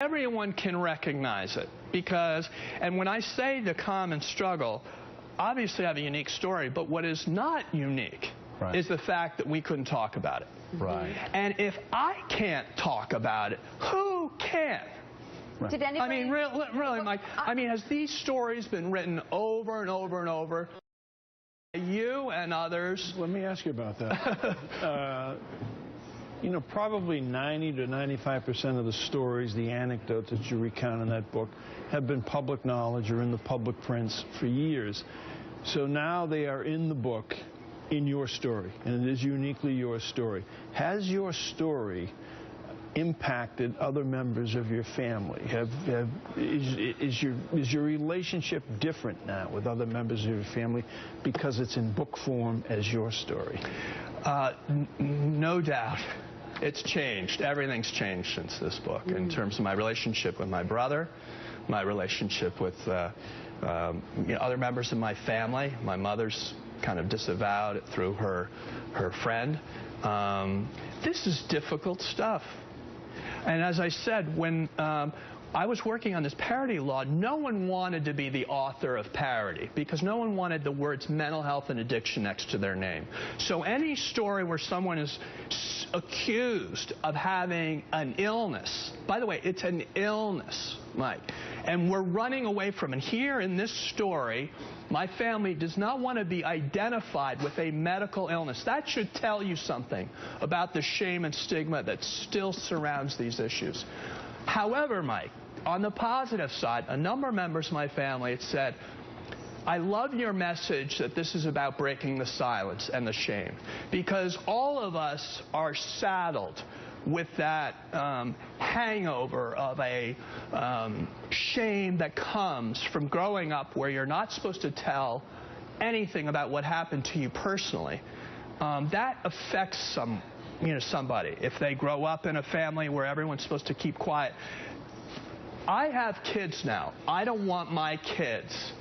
Everyone can recognize it because, and when I say the common struggle, obviously I have a unique story, but what is not unique is the fact that we couldn't talk about it. Right. And if I can't talk about it, who can? Right. Did anybody... I mean, really, Mike, I mean, has these stories been written over and over and over? You and others. Let me ask you about that. You know, probably 90 to 95% of the stories, the anecdotes that you recount in that book, have been public knowledge or in the public prints for years. So now they are in the book, in your story, and it is uniquely your story. Has your story impacted other members of your family? Is your relationship different now with other members of your family because it's in book form as your story? No doubt. It's changed. Everything's changed since this book in terms of my relationship with my brother, my relationship with other members of my family. My mother's kind of disavowed it through her friend. This is difficult stuff. And as I said, when I was working on this parody law, no one wanted to be the author of parody because no one wanted the words mental health and addiction next to their name. So any story where someone is accused of having an illness, by the way, it's an illness, Mike, and we're running away from it. Here in this story, my family does not want to be identified with a medical illness. That should tell you something about the shame and stigma that still surrounds these issues. However, Mike, on the positive side, a number of members of my family had said, I love your message that this is about breaking the silence and the shame, because all of us are saddled with that hangover of a shame that comes from growing up where you're not supposed to tell anything about what happened to you personally. That affects somebody if they grow up in a family where everyone's supposed to keep quiet. I have kids now. I don't want my kids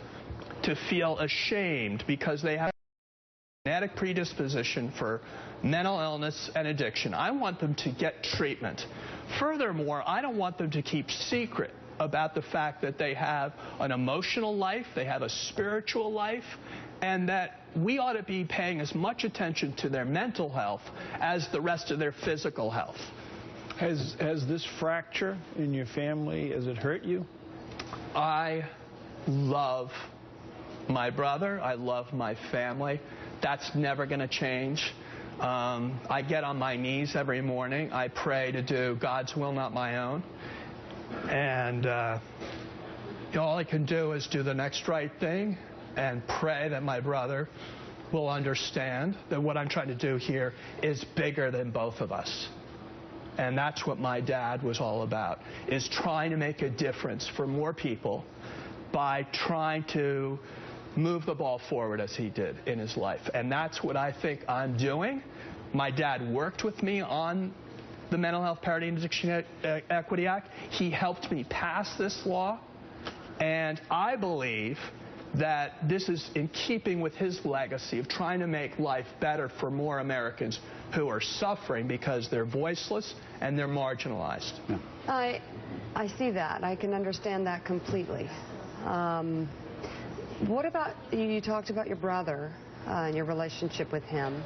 to feel ashamed because they have a genetic predisposition for mental illness and addiction. I want them to get treatment. Furthermore, I don't want them to keep secret about the fact that they have an emotional life, they have a spiritual life, and that we ought to be paying as much attention to their mental health as the rest of their physical health. Has this fracture in your family, has it hurt you? I love my brother. I love my family. That's never going to change. I get on my knees every morning. I pray to do God's will, not my own. And all I can do is do the next right thing and pray that my brother will understand that what I'm trying to do here is bigger than both of us. And that's what my dad was all about, is trying to make a difference for more people by trying to move the ball forward as he did in his life. And that's what I think I'm doing. My dad worked with me on the Mental Health Parity and Addiction Equity Act. He helped me pass this law. And I believe that this is in keeping with his legacy of trying to make life better for more Americans who are suffering because they're voiceless and they're marginalized. Yeah. I see that. I can understand that completely. What about, you talked about your brother and your relationship with him.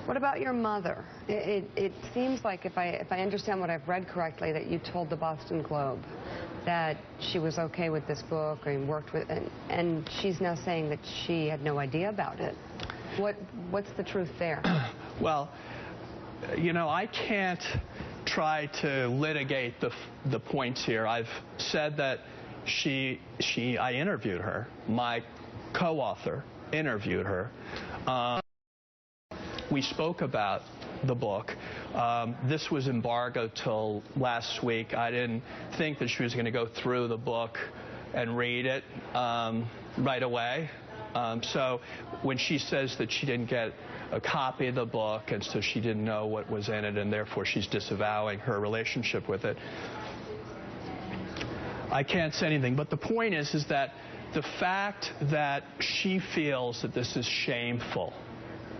What about your mother? It seems like, if I understand what I've read correctly, that you told the Boston Globe that she was okay with this book and worked with it, and she's now saying that she had no idea about it. What's the truth there? Well, you know, I can't try to litigate the points here. I've said that I interviewed her. My co-author interviewed her. We spoke about the book. This was embargoed till last week. I didn't think that she was going to go through the book and read it right away. So when she says that she didn't get a copy of the book and so she didn't know what was in it and therefore she's disavowing her relationship with it, I can't say anything. But the point is that the fact that she feels that this is shameful,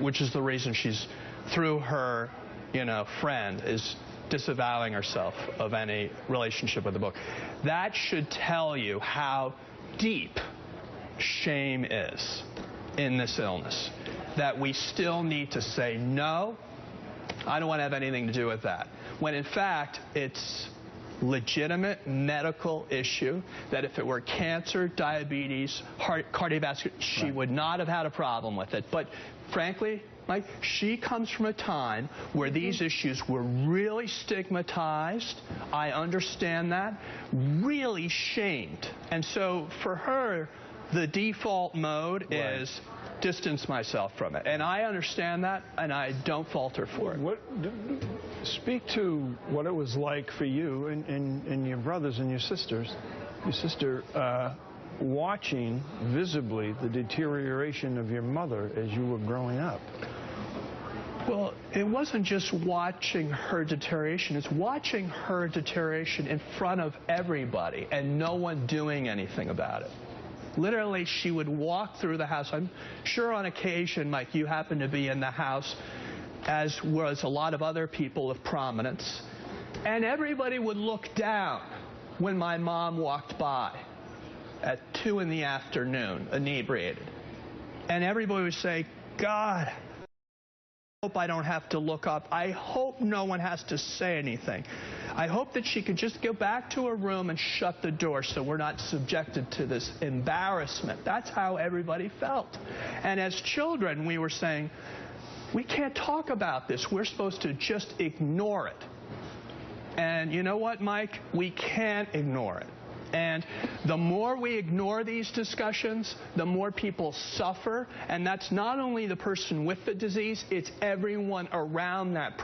which is the reason she's, through her, friend, is disavowing herself of any relationship with the book. That should tell you how deep shame is in this illness, that we still need to say, no, I don't want to have anything to do with that, when in fact it's legitimate medical issue, that if it were cancer, diabetes, cardiovascular, she would not have had a problem with it. But frankly, Mike, she comes from a time where these issues were really stigmatized. I understand that. Really shamed. And so for her, the default mode is distance myself from it. And I understand that, and I don't fault her for it. Speak to what it was like for you and your brothers and your sisters, watching visibly the deterioration of your mother as you were growing up. Well, it wasn't just watching her deterioration. It's watching her deterioration in front of everybody and no one doing anything about it. Literally, she would walk through the house. I'm sure on occasion, Mike, you happened to be in the house, as was a lot of other people of prominence, and everybody would look down when my mom walked by at 2 in the afternoon, inebriated. And everybody would say, God, I hope I don't have to look up. I hope no one has to say anything. I hope that she could just go back to her room and shut the door so we're not subjected to this embarrassment. That's how everybody felt. And as children, we were saying, we can't talk about this. We're supposed to just ignore it. And you know what, Mike? We can't ignore it. And the more we ignore these discussions, the more people suffer. And that's not only the person with the disease, it's everyone around that person.